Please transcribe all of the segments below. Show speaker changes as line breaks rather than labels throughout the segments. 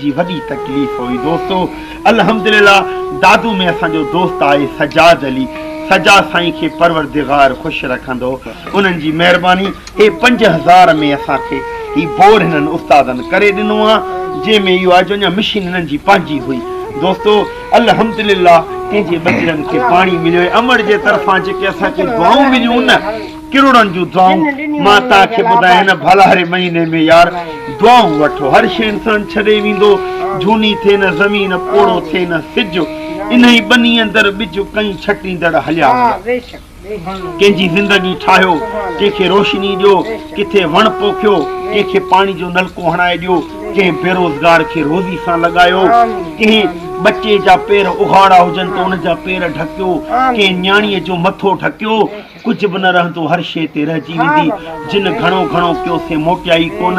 जी वॾी तकलीफ़ हुई दोस्तो। अल्हम्दुलिल्लाह दादू में असांजो दोस्त आहे सजाद अली। सजाद साईं खे परवरदिगार ख़ुशि रखंदो, उन्हनि जी महिरबानी। हे 5000 में असांखे ही बोर हिननि उस्तादनि करे ॾिनो आहे, जंहिंमें इहो आहे जो अञा मशीन हिननि जी पंहिंजी हुई दोस्तो। अल्हम्दुलिल्लाह कंहिंजे बचड़नि खे पाणी मिलियो। अमर जे तरफ़ां जेके असांखे दुआऊं मिलियूं न, किरोड़नि जूं दुआऊं, मां तव्हांखे ॿुधायां हिन भलारे महीने में यार दुआऊं वठो। हर शइ इंसानु छॾे वेंदो, झूनी थिए न ज़मीन, पोड़ो थिए न सिज, इन ई ॿनी अंदरि ॿिज कई छटींदड़ हलिया। कंहिंजी ज़िंदगी ठाहियो, कंहिंखे रोशनी ॾियो, किथे वण पोखियो, कंहिंखे पाणी जो नलको हणाए ॾियो, कंहिं बेरोज़गार खे रोज़ी सां लॻायो, कंहिं बच्चे जा पेर उघाड़ा हुजनि त उन जा पेर ढकियो, कंहिं न्याणीअ जो मथो ढकियो। कुझु बि न रहंदो, हर शइ ते रहिजी वेंदी। जिन घणो घणो कयो से मोटियाई कोन,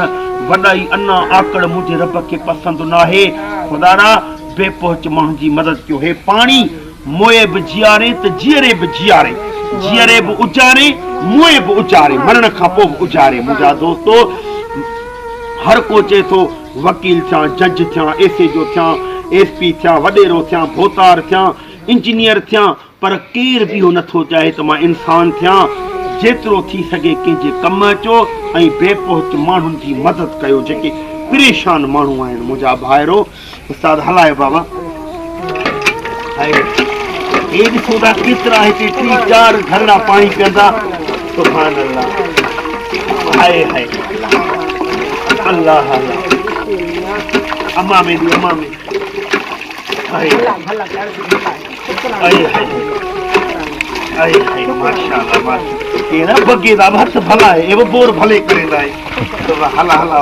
वॾाई अना आकड़ मुंहिंजे रब खे पसंदि न आहे। ख़ुदा बेपहुच माण्हुनि जी मदद कयो। हे पाणी मोए बि जीआरे त जीअरे बि जीआरे, जीअरे बि उचारे, मोए बि उचारे, मरण खां पोइ बि उचारे। मुंहिंजा दोस्तो, हर को चए थो वकील थियां, जज थियां, एस जो थियां, SP थियां, वॾेरो थियां, भोतार थियां, इंजीनियर थियां, पर केर बि इहो नथो चाहे त मां इंसान थियां। जेतिरो थी सघे कंहिंजे कम अचो ऐं बेपहुच माण्हुनि जी मदद कयो, जेके परेशान माण्हू आहिनि। मुंहिंजा भाइरो उस्ताद हलाए बाबा, हे ॾिसो था केतिरा हिते 3-4 झरना पाणी पीअंदा। सुभान अल्लाह, हाय हाय अल्लाह अल्लाह, अम्मा में दी, अम्मा में हाय हाय हाय हाय माशाअल्लाह माशाअल्लाह। ये ना बगे दा हथ भला है, ये बोर भले करेंदा है। तो हला हला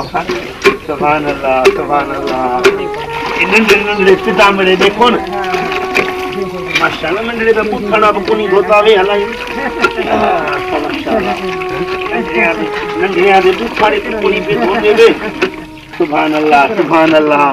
सुभान अल्लाह सुभान अल्लाह। नंढे नंढे पिता मेरे देखो न माशाअल्लाह, नंढे दा पुठना बि कोनी धोतावे हलाई माशाअल्लाह। नंढे दे पुठने कोनी पे धोते वे। सुभान अल्लाह सुभान अल्लाह।